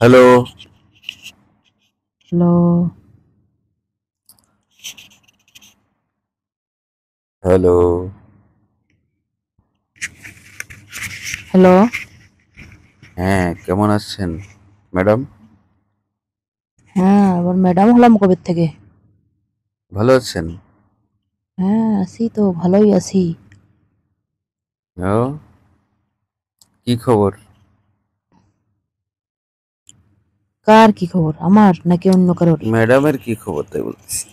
Hello, hello, hello. Hello. হ্যাঁ, কেমন আছেন ম্যাডাম? হ্যাঁ, আবার ম্যাডাম হলাম কবে থেকে? ভালো আছেন? হ্যাঁ, আছি তো, ভালোই আছি। ও, কি খবর? কার কি খবর? আমার নাকি অন্য কারোর? ম্যাডামের কি খবর তাই বলতেছি।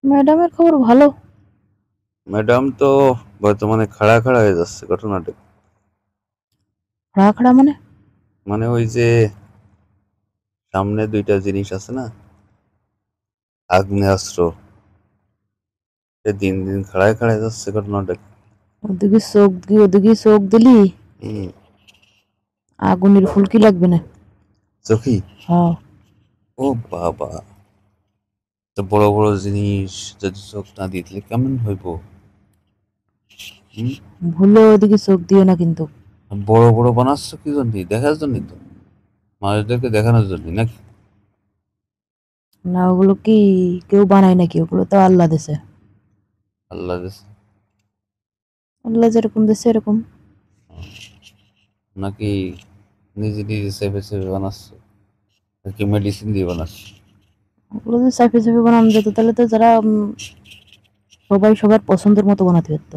ম্যাডামের খবর ভালো। ম্যাডাম তো বর্তমানে খাড়া খাড়া হয়ে যাচ্ছে ঘটনাটা। খাড়া খাড়া মানে? মানে ওই যে সামনে দুইটা জিনিস আছে না, আগ্নেয়াস্ত্র, সে দিন দিন খাড়ায় খাড়ায় যাচ্ছে ঘটনাটা। ওদিকে চোখ দিলি হুম, আগুনের ফুলকি লাগবে না। চোখি। হ্যাঁ, ও বাবা, তো বড় বড় জিনিস যদি চোখ না দিতে কেমন হইব? হুম, ভুলে ওদিকে চোখ দিও না কিন্তু। বড় বড় বানাচ্ছ কি জন্য? দেখার জন্য তো, মানুষদেরকে দেখানোর জন্য নাকি? না, ওগুলো কি কেউ বানায় নাকি? ওগুলো তো আল্লাহ দেছে। আল্লাহ দিছে। আল্লাহ যেরকম দেছে এরকম। নাকি নিজে নিজে চেপে চেপে বানাচ্ছে, নাকি মেডিসিন দিয়ে বানাচ্ছে? ওগুলো যদি চাপে চাপে বানানো যেত তাহলে তো যারা সবাই সবার পছন্দের মতো বানাতে পারতো।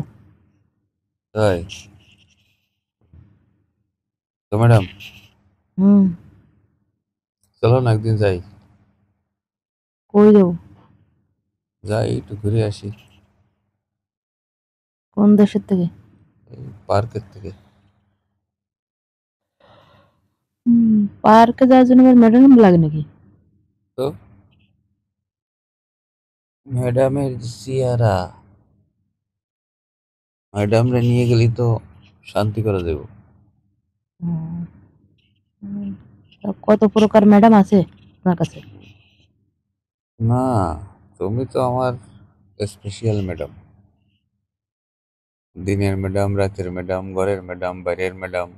তাই তো ম্যাডাম, হুম, চলো না একদিন যাই, কই যাবো? যাই একটু ঘুরে আসি কোন দেশের থেকে? এই পার্কের থেকে। পার্কে যাওয়ার জন্য আবার ম্যাডাম লাগে নাকি? তো ম্যাডামের চেহারা, ম্যাডামরে নিয়ে গেলি তো শান্তি করে দেব। হুম, হুম। তা কত প্রকার ম্যাডাম আছে আপনার কাছে? না, তুমি তো আমার স্পেশাল ম্যাডাম। দিনের ম্যাডাম, রাতের ম্যাডাম, ঘরের ম্যাডাম, বাইরের ম্যাডাম।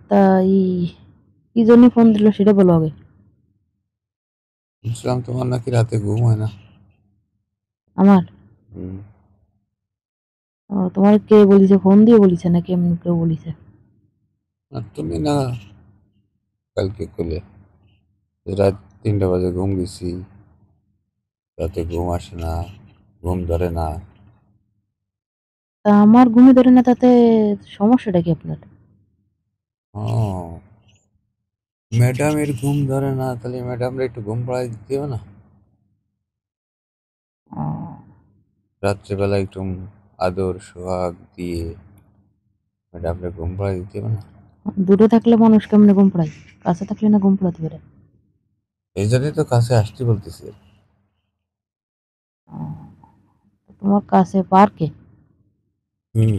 তা ই কি জন্য ফোন দিল সেটা বলো আগে। বুঝলাম তোমার নাকি রাতে ঘুম হয় না। আমার হুম, তোমার কে বলিছে? ফোন দিয়ে বলিছে নাকি এমনি কেউ বলিছে? আর তুমি না কালকে করলে রাত 3টা বাজে ঘুম গেছি, রাতে ঘুম আসে না, ঘুম ধরে না। তা আমার ঘুমে ধরে না, তাতে সমস্যাটা কি আপনার? ও, ম্যাডামের ঘুম ধরে না, তাহলে ম্যাডামরা একটু ঘুম পাড়াই দিতে হবে না? আহ, রাত্রেবেলা একটু আদর সোহাগ দিয়ে ম্যাডামরা ঘুম পাড়াই দিতে হবে না? দূরে থাকলে মানুষ কেমনে ঘুম পাড়ায়? কাছে থাকলে না ঘুম পাড়াতে পারে? এই জন্যই তো কাছে আসতে বলতেছি। আহ, তোমার কাছে পার্কে? হুম,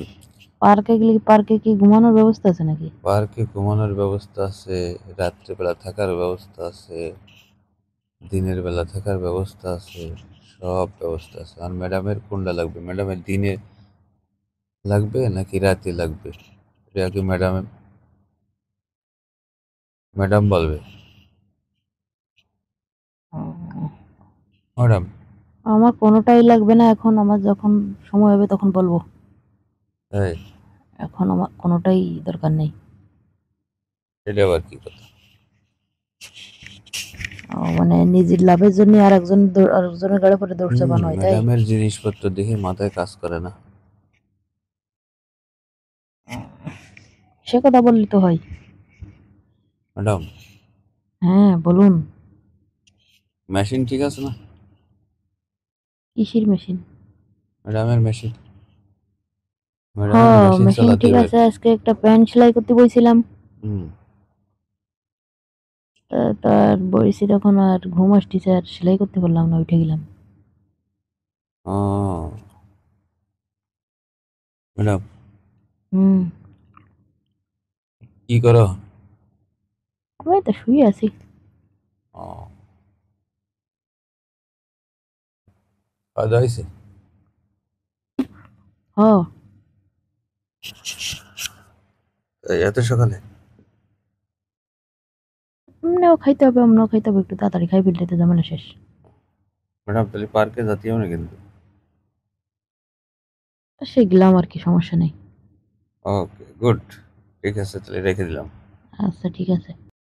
পার্কে গেলে পার্কে কি ঘুমানোর ব্যবস্থা আছে নাকি? পার্কে ঘুমানোর ব্যবস্থা আছে, রাত্রেবেলা থাকার ব্যবস্থা আছে, দিনের বেলা থাকার ব্যবস্থা আছে, সব ব্যবস্থা আছে। আর ম্যাডামের কোনটা লাগবে? ম্যাডামের দিনে লাগবে নাকি রাতে লাগবে? এটা কি ম্যাডাম ম্যাডাম বলবে। আহ, ম্যাডাম, আমার কোনোটাই লাগবে না এখন, আমার যখন সময় হবে তখন বলবো। তাই? এখন আমার কোনোটাই দরকার নেই। এটা আবার কি কথা? মানে নিজের লাভের জন্য আরেকজনের গাড়ি পরে দৌড় চাপানো হয়, তাই? ম্যাডামের জিনিসপত্র দেখে মাথায় কাজ করে না। সে কথা বললে তো হয়। ম্যাডাম, হ্যাঁ, বলুন। মেশিন ঠিক আছে না? কিসের মেশিন? ম্যাডামের মেশিন, হ, ম্যাডামের মেশিন মেশিন চালাতে ঠিক হবে। আছে। আজকে একটা প্যান্ট সেলাই করতে বইছিলাম। হুম, তার বইছি তখন আর ঘুম আসতেছে, আর সেলাই করতে পারলাম না, উঠে গেলাম। ও ম্যাডাম, হুম, কি করো? ওই তো শুয়ে আছি। ও, খাওয়া দাওয়া হয়েছে? হ, এই এত সকালে? এমনিও খাইতে হবে, অমনিও খাইতে হবে, একটু তাড়াতাড়ি খাই ফেললে তো ঝামেলা শেষ। ম্যাডাম তাহলে পার্কে যেতে হবে না কিন্তু। সেগুলাম আর কি, সমস্যা নেই। ওকে, গুড। ঠিক আছে, তাহলে রেখে দিলাম। আচ্ছা ঠিক আছে।